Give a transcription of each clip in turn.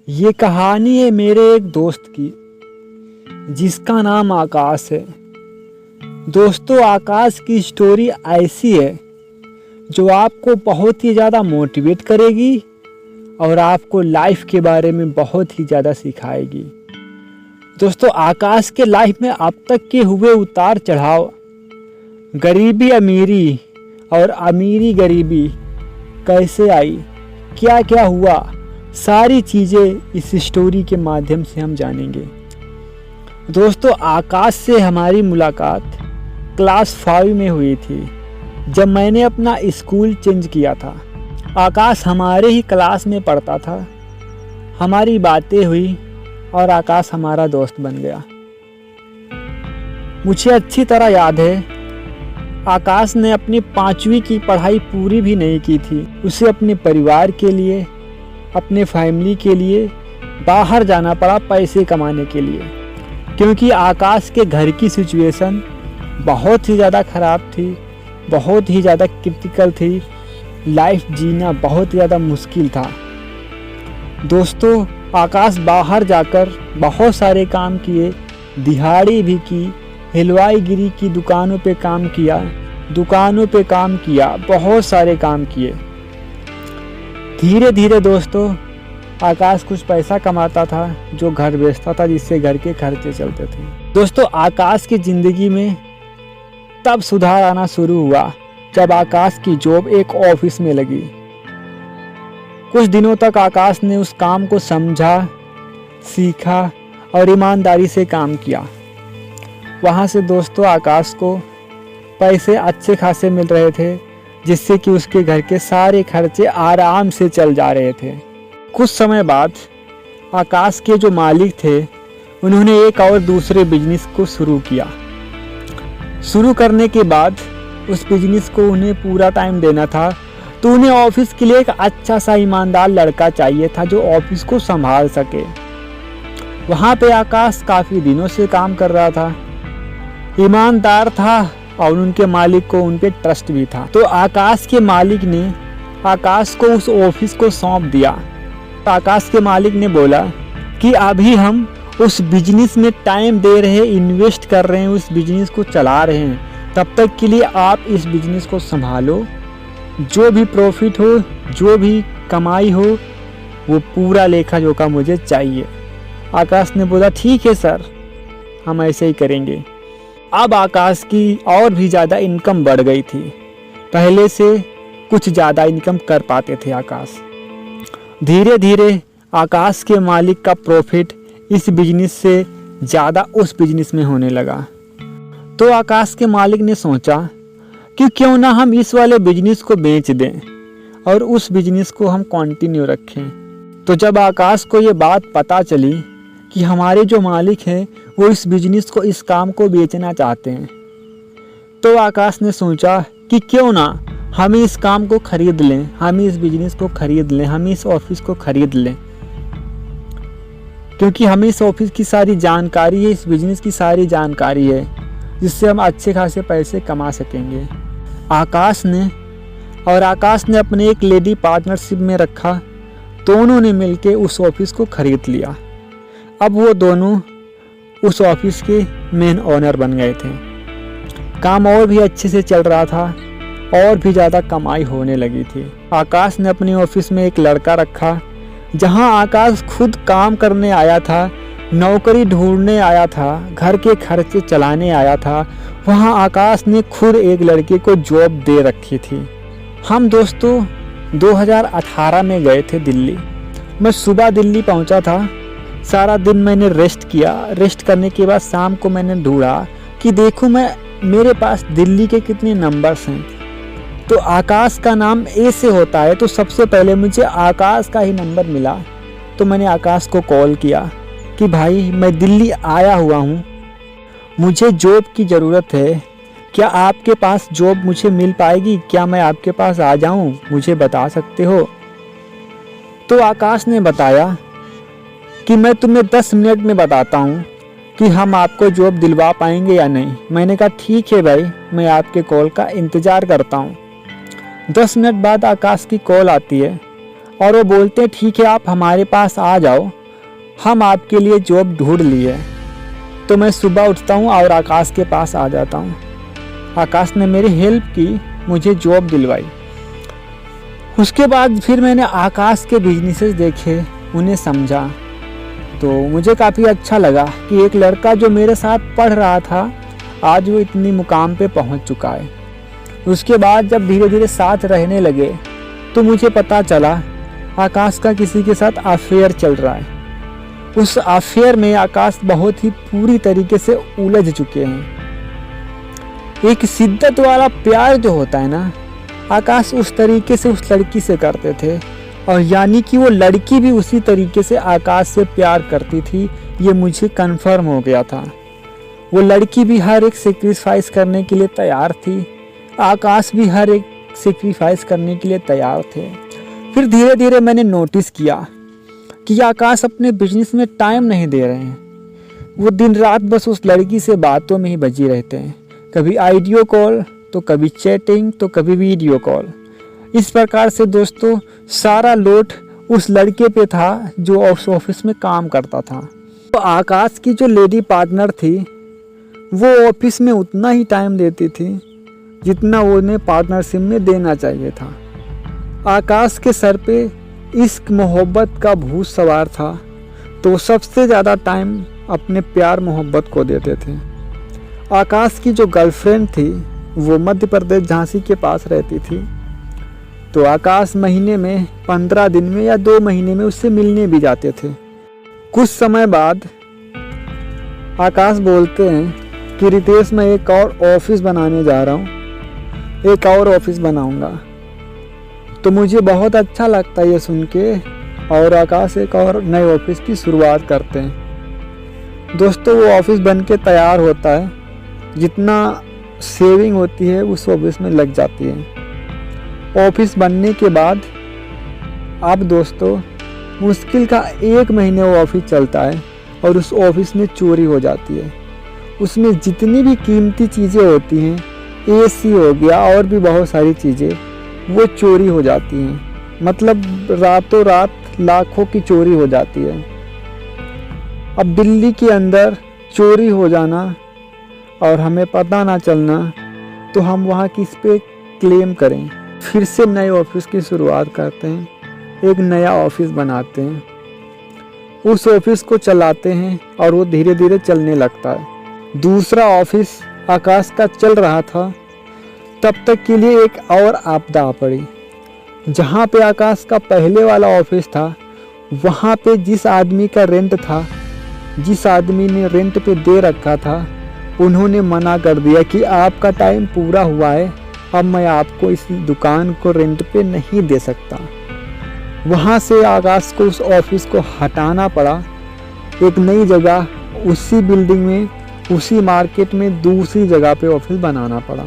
ये कहानी है मेरे एक दोस्त की जिसका नाम आकाश है। दोस्तों, आकाश की स्टोरी ऐसी है जो आपको बहुत ही ज़्यादा मोटिवेट करेगी और आपको लाइफ के बारे में बहुत ही ज़्यादा सिखाएगी। दोस्तों, आकाश के लाइफ में अब तक के हुए उतार चढ़ाव, गरीबी अमीरी और अमीरी गरीबी कैसे आई, क्या क्या हुआ, सारी चीज़ें इस स्टोरी के माध्यम से हम जानेंगे। दोस्तों, आकाश से हमारी मुलाकात क्लास 5 में हुई थी जब मैंने अपना स्कूल चेंज किया था। आकाश हमारे ही क्लास में पढ़ता था। हमारी बातें हुई और आकाश हमारा दोस्त बन गया। मुझे अच्छी तरह याद है, आकाश ने अपनी 5वीं की पढ़ाई पूरी भी नहीं की थी। उसे अपने परिवार के लिए, अपने फैमिली के लिए बाहर जाना पड़ा पैसे कमाने के लिए, क्योंकि आकाश के घर की सिचुएशन बहुत ही ज़्यादा ख़राब थी, बहुत ही ज़्यादा क्रिटिकल थी। लाइफ जीना बहुत ज़्यादा मुश्किल था। दोस्तों, आकाश बाहर जाकर बहुत सारे काम किए, दिहाड़ी भी की, हलवाईगिरी की दुकानों पे काम किया, बहुत सारे काम किए। धीरे धीरे दोस्तों, आकाश कुछ पैसा कमाता था जो घर बेचता था, जिससे घर के खर्चे चलते थे। दोस्तों, आकाश की ज़िंदगी में तब सुधार आना शुरू हुआ जब आकाश की जॉब एक ऑफिस में लगी। कुछ दिनों तक आकाश ने उस काम को समझा, सीखा और ईमानदारी से काम किया। वहाँ से दोस्तों, आकाश को पैसे अच्छे खासे मिल रहे थे, जिससे कि उसके घर के सारे खर्चे आराम से चल जा रहे थे। कुछ समय बाद आकाश के जो मालिक थे, उन्होंने एक और दूसरे बिजनेस को शुरू किया। शुरू करने के बाद उस बिजनेस को उन्हें पूरा टाइम देना था, तो उन्हें ऑफिस के लिए एक अच्छा सा ईमानदार लड़का चाहिए था जो ऑफिस को संभाल सके। वहाँ पे आकाश काफ़ी दिनों से काम कर रहा था, ईमानदार था और उनके मालिक को उन पे ट्रस्ट भी था। तो आकाश के मालिक ने आकाश को उस ऑफिस को सौंप दिया। आकाश के मालिक ने बोला कि अभी हम उस बिजनेस में टाइम दे रहे हैं, इन्वेस्ट कर रहे हैं, उस बिजनेस को चला रहे हैं, तब तक के लिए आप इस बिजनेस को संभालो। जो भी प्रॉफिट हो, जो भी कमाई हो, वो पूरा लेखा जोखा मुझे चाहिए। आकाश ने बोला ठीक है सर, हम ऐसे ही करेंगे। अब आकाश की और भी ज़्यादा इनकम बढ़ गई थी। पहले से कुछ ज़्यादा इनकम कर पाते थे आकाश। धीरे धीरे आकाश के मालिक का प्रॉफिट इस बिजनेस से ज़्यादा उस बिजनेस में होने लगा। तो आकाश के मालिक ने सोचा कि क्यों ना हम इस वाले बिजनेस को बेच दें और उस बिजनेस को हम कंटिन्यू रखें। तो जब आकाश को ये बात पता चली कि हमारे जो मालिक हैं वो इस बिजनेस को, इस काम को बेचना चाहते हैं, तो आकाश ने सोचा कि क्यों ना हम इस काम को खरीद लें, हम इस बिजनेस को खरीद लें, हम इस ऑफिस को खरीद लें, क्योंकि हमें इस ऑफिस की सारी जानकारी है, इस बिजनेस की सारी जानकारी है, जिससे हम अच्छे खासे पैसे कमा सकेंगे। आकाश ने अपने एक लेडी पार्टनरशिप में रखा। दोनों ने मिलके उस ऑफिस को खरीद लिया। अब वो दोनों उस ऑफिस के मेन ओनर बन गए थे। काम और भी अच्छे से चल रहा था और भी ज़्यादा कमाई होने लगी थी। आकाश ने अपने ऑफिस में एक लड़का रखा। जहां आकाश खुद काम करने आया था, नौकरी ढूंढने आया था, घर के खर्चे चलाने आया था, वहां आकाश ने खुद एक लड़के को जॉब दे रखी थी। हम दोस्तों 2018 में गए थे दिल्ली। मैं सुबह दिल्ली पहुंचा था। सारा दिन मैंने रेस्ट किया। रेस्ट करने के बाद शाम को मैंने ढूंढा कि देखूं मेरे पास दिल्ली के कितने नंबर्स हैं। तो आकाश का नाम ए से होता है, तो सबसे पहले मुझे आकाश का ही नंबर मिला। तो मैंने आकाश को कॉल किया कि भाई, मैं दिल्ली आया हुआ हूँ, मुझे जॉब की ज़रूरत है, क्या आपके पास जॉब मुझे मिल पाएगी? क्या मैं आपके पास आ जाऊँ? मुझे बता सकते हो? तो आकाश ने बताया कि मैं तुम्हें 10 मिनट में बताता हूँ कि हम आपको जॉब दिलवा पाएंगे या नहीं। मैंने कहा ठीक है भाई, मैं आपके कॉल का इंतज़ार करता हूँ। 10 मिनट बाद आकाश की कॉल आती है और वो बोलते हैं ठीक है आप हमारे पास आ जाओ, हम आपके लिए जॉब ढूंढ लिए। तो मैं सुबह उठता हूँ और आकाश के पास आ जाता हूँ। आकाश ने मेरी हेल्प की, मुझे जॉब दिलवाई। उसके बाद फिर मैंने आकाश के बिजनेसेस देखे, उन्हें समझा, तो मुझे काफ़ी अच्छा लगा कि एक लड़का जो मेरे साथ पढ़ रहा था आज वो इतनी मुकाम पे पहुंच चुका है। उसके बाद जब धीरे धीरे साथ रहने लगे तो मुझे पता चला आकाश का किसी के साथ अफेयर चल रहा है। उस अफेयर में आकाश बहुत ही पूरी तरीके से उलझ चुके हैं। एक शिद्दत वाला प्यार जो होता है ना, आकाश उस तरीके से उस लड़की से करते थे, और यानी कि वो लड़की भी उसी तरीके से आकाश से प्यार करती थी, ये मुझे कंफर्म हो गया था। वो लड़की भी हर एक सेक्रीफाइस करने के लिए तैयार थी, आकाश भी हर एक सेक्रीफाइस करने के लिए तैयार थे। फिर धीरे धीरे मैंने नोटिस किया कि आकाश अपने बिजनेस में टाइम नहीं दे रहे हैं। वो दिन रात बस उस लड़की से बातों में ही बजी रहते हैं, कभी ऑडियो कॉल तो कभी चैटिंग तो कभी वीडियो कॉल। इस प्रकार से दोस्तों सारा लोड उस लड़के पे था जो ऑफिस में काम करता था। तो आकाश की जो लेडी पार्टनर थी वो ऑफिस में उतना ही टाइम देती थी जितना वो उन्हें पार्टनरशिप में देना चाहिए था। आकाश के सर पे इश्क मोहब्बत का भूत सवार था, तो सबसे ज़्यादा टाइम अपने प्यार मोहब्बत को देते थे। आकाश की जो गर्लफ्रेंड थी वो मध्य प्रदेश झांसी के पास रहती थी, तो आकाश महीने में 15 दिन में या 2 महीने में उससे मिलने भी जाते थे। कुछ समय बाद आकाश बोलते हैं कि रितेश मैं एक और ऑफिस बनाने जा रहा हूँ, एक और ऑफिस बनाऊँगा। तो मुझे बहुत अच्छा लगता है ये सुन के, और आकाश एक और नए ऑफिस की शुरुआत करते हैं। दोस्तों वो ऑफिस बन के तैयार होता है, जितना सेविंग होती है उस ऑफिस में लग जाती है। ऑफिस बनने के बाद अब दोस्तों मुश्किल का 1 महीने वो ऑफिस चलता है और उस ऑफिस में चोरी हो जाती है। उसमें जितनी भी कीमती चीज़ें होती हैं, एसी हो गया और भी बहुत सारी चीज़ें, वो चोरी हो जाती हैं। मतलब रातों रात लाखों की चोरी हो जाती है। अब दिल्ली के अंदर चोरी हो जाना और हमें पता ना चलना, तो हम वहाँ किस पे क्लेम करें। फिर से नए ऑफिस की शुरुआत करते हैं, एक नया ऑफिस बनाते हैं, उस ऑफिस को चलाते हैं और वो धीरे धीरे चलने लगता है। दूसरा ऑफिस आकाश का चल रहा था, तब तक के लिए एक और आपदा आ पड़ी। जहाँ पे आकाश का पहले वाला ऑफिस था, वहाँ पे जिस आदमी का रेंट था, जिस आदमी ने रेंट पे दे रखा था, उन्होंने मना कर दिया कि आपका टाइम पूरा हुआ है, अब मैं आपको इस दुकान को रेंट पे नहीं दे सकता। वहाँ से आकाश को उस ऑफिस को हटाना पड़ा, एक नई जगह उसी बिल्डिंग में उसी मार्केट में दूसरी जगह पे ऑफिस बनाना पड़ा।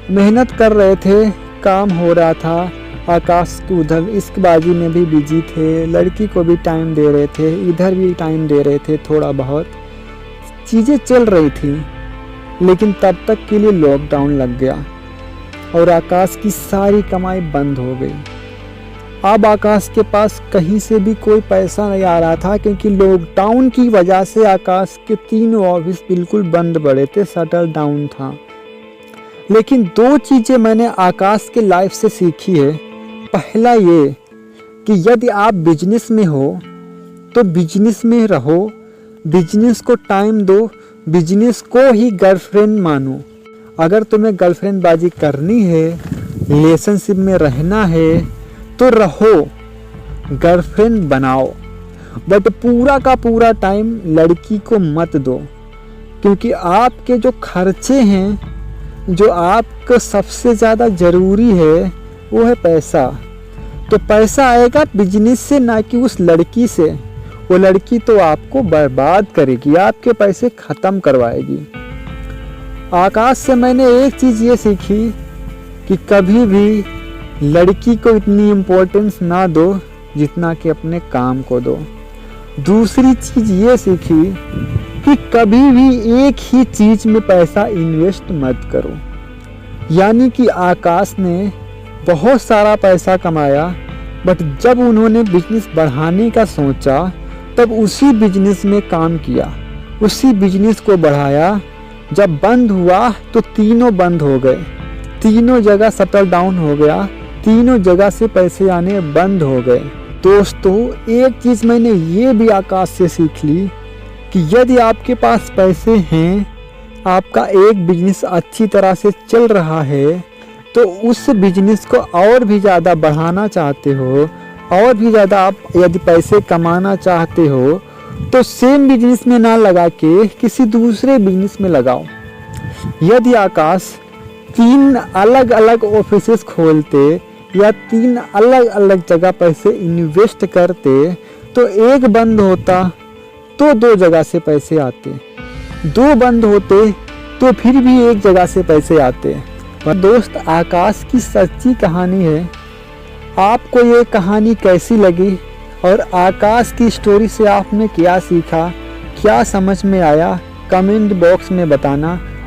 मेहनत कर रहे थे, काम हो रहा था, आकाश की उधर इश्कबाजी में भी बिजी थे, लड़की को भी टाइम दे रहे थे, इधर भी टाइम दे रहे थे, थोड़ा बहुत चीज़ें चल रही थी। लेकिन तब तक के लिए लॉकडाउन लग गया और आकाश की सारी कमाई बंद हो गई। अब आकाश के पास कहीं से भी कोई पैसा नहीं आ रहा था, क्योंकि लॉकडाउन की वजह से आकाश के 3 ऑफिस बिल्कुल बंद पड़े थे, शटल डाउन था। लेकिन 2 चीज़ें मैंने आकाश के लाइफ से सीखी है। पहला ये कि यदि आप बिजनेस में हो तो बिजनेस में रहो, बिजनेस को टाइम दो, बिजनेस को ही गर्लफ्रेंड मानो। अगर तुम्हें गर्लफ्रेंड बाजी करनी है, रिलेशनशिप में रहना है, तो रहो, गर्लफ्रेंड बनाओ, बट पूरा का पूरा टाइम लड़की को मत दो। क्योंकि आपके जो खर्चे हैं, जो आपको सबसे ज़्यादा ज़रूरी है, वो है पैसा। तो पैसा आएगा बिजनेस से, ना कि उस लड़की से। वो लड़की तो आपको बर्बाद करेगी, आपके पैसे ख़त्म करवाएगी। आकाश से मैंने एक चीज़ ये सीखी कि कभी भी लड़की को इतनी इम्पोर्टेंस ना दो जितना कि अपने काम को दो। दूसरी चीज़ ये सीखी कि कभी भी एक ही चीज़ में पैसा इन्वेस्ट मत करो। यानी कि आकाश ने बहुत सारा पैसा कमाया, बट जब उन्होंने बिजनेस बढ़ाने का सोचा तब उसी बिजनेस में काम किया, उसी बिजनेस को बढ़ाया। जब बंद हुआ तो तीनों बंद हो गए, तीनों जगह शटर डाउन हो गया, तीनों जगह से पैसे आने बंद हो गए। दोस्तों एक चीज़ मैंने ये भी आकाश से सीख ली कि यदि आपके पास पैसे हैं, आपका एक बिजनेस अच्छी तरह से चल रहा है, तो उस बिजनेस को और भी ज़्यादा बढ़ाना चाहते हो, और भी ज़्यादा आप यदि पैसे कमाना चाहते हो, तो सेम बिजनेस में ना लगा के किसी दूसरे बिजनेस में लगाओ। यदि आकाश 3 अलग अलग ऑफिसेस खोलते या 3 अलग अलग जगह पैसे इन्वेस्ट करते तो एक बंद होता तो 2 जगह से पैसे आते, 2 बंद होते तो फिर भी एक जगह से पैसे आते। पर दोस्त आकाश की सच्ची कहानी है। आपको ये कहानी कैसी लगी और आकाश की स्टोरी से आपने क्या सीखा, क्या समझ में आया, कमेंट बॉक्स में बताना।